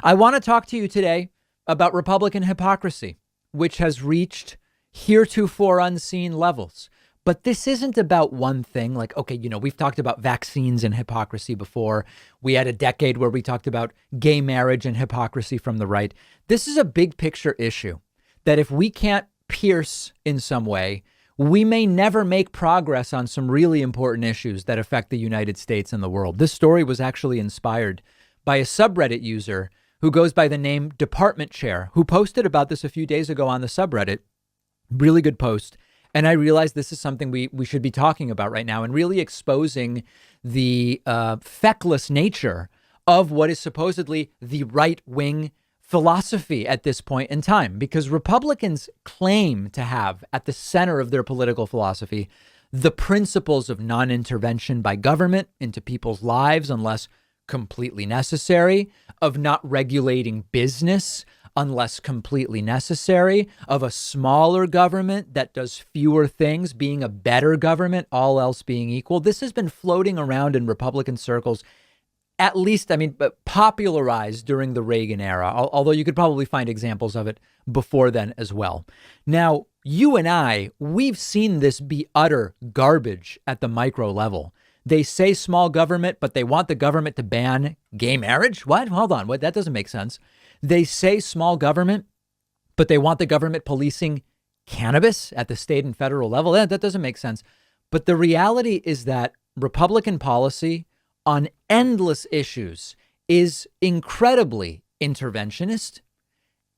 I want to talk to you today about Republican hypocrisy, which has reached heretofore unseen levels. But this isn't about one thing. Like, okay, we've talked about vaccines and hypocrisy before. We had a decade where we talked about gay marriage and hypocrisy from the right. This is a big picture issue that if we can't pierce in some way, we may never make progress on some really important issues that affect the United States and the world. This story was actually inspired by a subreddit user who goes by the name Department Chair, who posted about this a few days ago on the subreddit. Really good post. And I realized this is something we should be talking about right now and really exposing the feckless nature of what is supposedly the right-wing philosophy at this point in time, because Republicans claim to have at the center of their political philosophy the principles of non-intervention by government into people's lives unless completely necessary, of not regulating business unless completely necessary, of a smaller government that does fewer things being a better government, all else being equal. This has been floating around in Republican circles, at least, but popularized during the Reagan era, although you could probably find examples of it before then as well. Now, you and I, we've seen this be utter garbage at the micro level. They say small government, but they want the government to ban gay marriage. What? Hold on. What? That doesn't make sense. They say small government, but they want the government policing cannabis at the state and federal level. That doesn't make sense. But the reality is that Republican policy on endless issues is incredibly interventionist,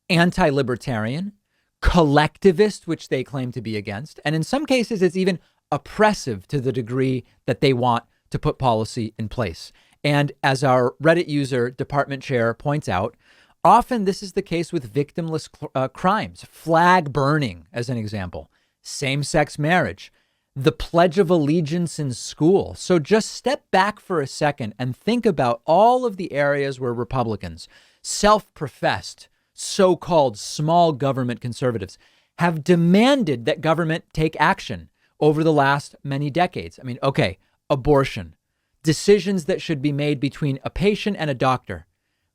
anti-libertarian, collectivist, which they claim to be against. And in some cases, it's even oppressive to the degree that they want to put policy in place. And as our Reddit user, Department Chair, points out, often this is the case with victimless crimes, flag burning, as an example, same-sex marriage, the Pledge of Allegiance in school. So just step back for a second and think about all of the areas where Republicans, self-professed, so-called small government conservatives, have demanded that government take action over the last many decades. Okay, abortion, decisions that should be made between a patient and a doctor.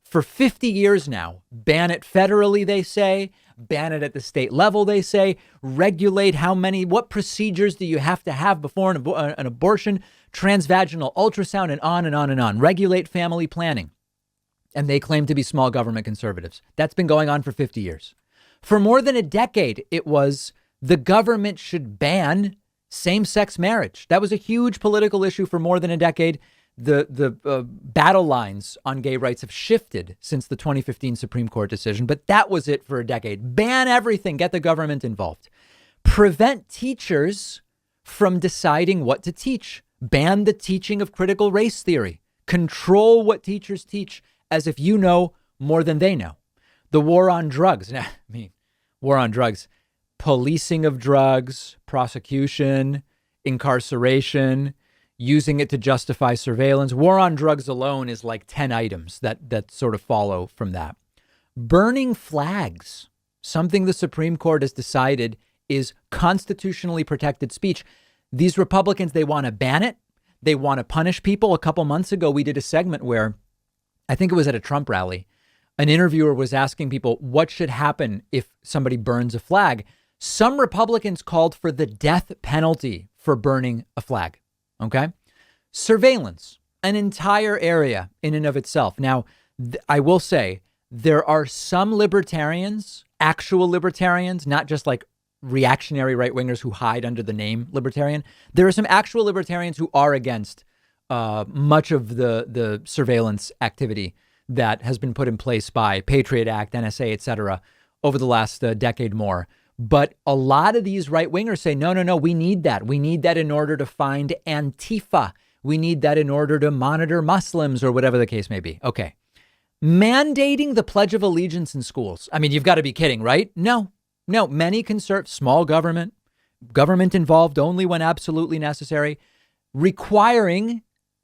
For 50 years now, ban it federally, they say, ban it at the state level, they say, regulate what procedures do you have to have before an abortion, transvaginal ultrasound, and on and on and on. Regulate family planning. And they claim to be small government conservatives. That's been going on for 50 years. For more than a decade, it was the government should ban same-sex marriage. That was a huge political issue for more than a decade. The battle lines on gay rights have shifted since the 2015 Supreme Court decision, but that was it for a decade. Ban everything, get the government involved. Prevent teachers from deciding what to teach. Ban the teaching of critical race theory. Control what teachers teach as if you know more than they know. The war on drugs. War on drugs. Policing of drugs, prosecution, incarceration, using it to justify surveillance. War on drugs alone is like 10 items that sort of follow from that. Burning flags, something the Supreme Court has decided is constitutionally protected speech. These Republicans, they want to ban it. They want to punish people. A couple months ago, we did a segment where I think it was at a Trump rally. An interviewer was asking people what should happen if somebody burns a flag. Some Republicans called for the death penalty for burning a flag. OK, surveillance, an entire area in and of itself. Now, I will say there are some libertarians, actual libertarians, not just like reactionary right wingers who hide under the name libertarian. There are some actual libertarians who are against much of the surveillance activity that has been put in place by Patriot Act, NSA, et cetera, over the last decade more. But a lot of these right wingers say, no, we need that. We need that in order to find Antifa. We need that in order to monitor Muslims or whatever the case may be. OK, mandating the Pledge of Allegiance in schools. You've got to be kidding, right? No, many small government involved only when absolutely necessary,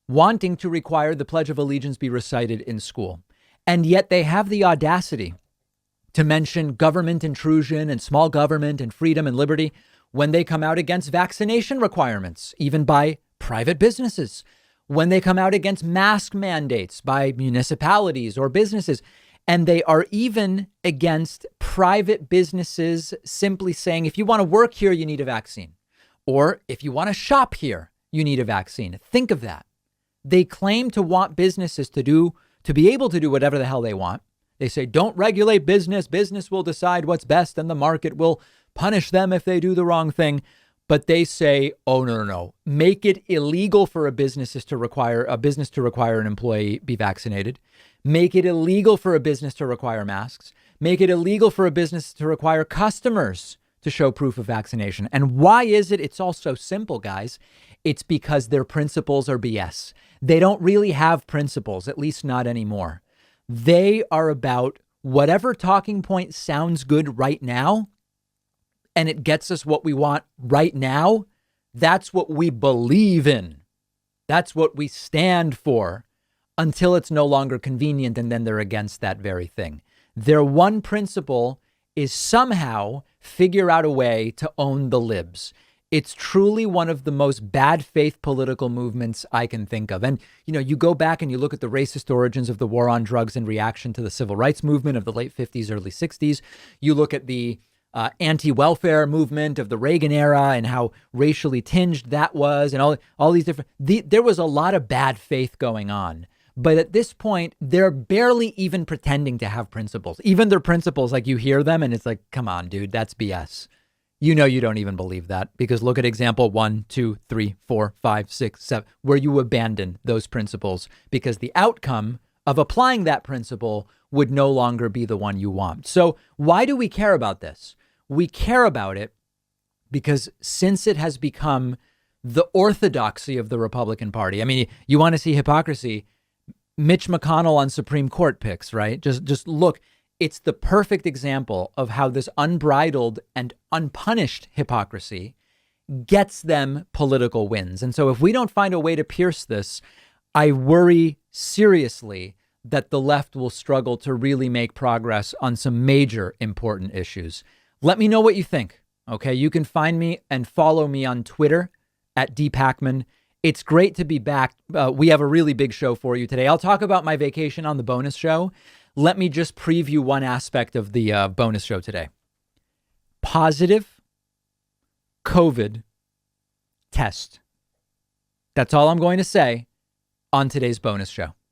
wanting to require the Pledge of Allegiance be recited in school. And yet they have the audacity to mention government intrusion and small government and freedom and liberty when they come out against vaccination requirements, even by private businesses, when they come out against mask mandates by municipalities or businesses. And they are even against private businesses simply saying, if you want to work here, you need a vaccine. Or if you want to shop here, you need a vaccine. Think of that. They claim to want businesses to be able to do whatever the hell they want. They say, don't regulate business. Business will decide what's best and the market will punish them if they do the wrong thing. But they say, oh, no. Make it illegal for a business to require an employee be vaccinated. Make it illegal for a business to require masks. Make it illegal for a business to require customers to show proof of vaccination. And why is it? It's all so simple, guys. It's because their principles are BS. They don't really have principles, at least not anymore. They are about whatever talking point sounds good right now, and it gets us what we want right now. That's what we believe in. That's what we stand for until it's no longer convenient, and then they're against that very thing. Their one principle is somehow figure out a way to own the libs. It's truly one of the most bad faith political movements I can think of. And, you go back and you look at the racist origins of the war on drugs in reaction to the civil rights movement of the late 50s, early 60s. You look at the anti-welfare movement of the Reagan era and how racially tinged that was, and all these different, there was a lot of bad faith going on. But at this point, they're barely even pretending to have principles. Even their principles, like you hear them and it's like, come on, dude, that's BS. You don't even believe that, because look at example 1, 2, 3, 4, 5, 6, 7, where you abandon those principles because the outcome of applying that principle would no longer be the one you want. So why do we care about this? We care about it because since it has become the orthodoxy of the Republican Party, I mean, you want to see hypocrisy, Mitch McConnell on Supreme Court picks, right? Just look. It's the perfect example of how this unbridled and unpunished hypocrisy gets them political wins. And so if we don't find a way to pierce this, I worry seriously that the left will struggle to really make progress on some major important issues. Let me know what you think. Okay, you can find me and follow me on Twitter at dpackman. It's great to be back. We have a really big show for you today. I'll talk about my vacation on the bonus show. Let me just preview one aspect of the bonus show today. Positive COVID test. That's all I'm going to say on today's bonus show.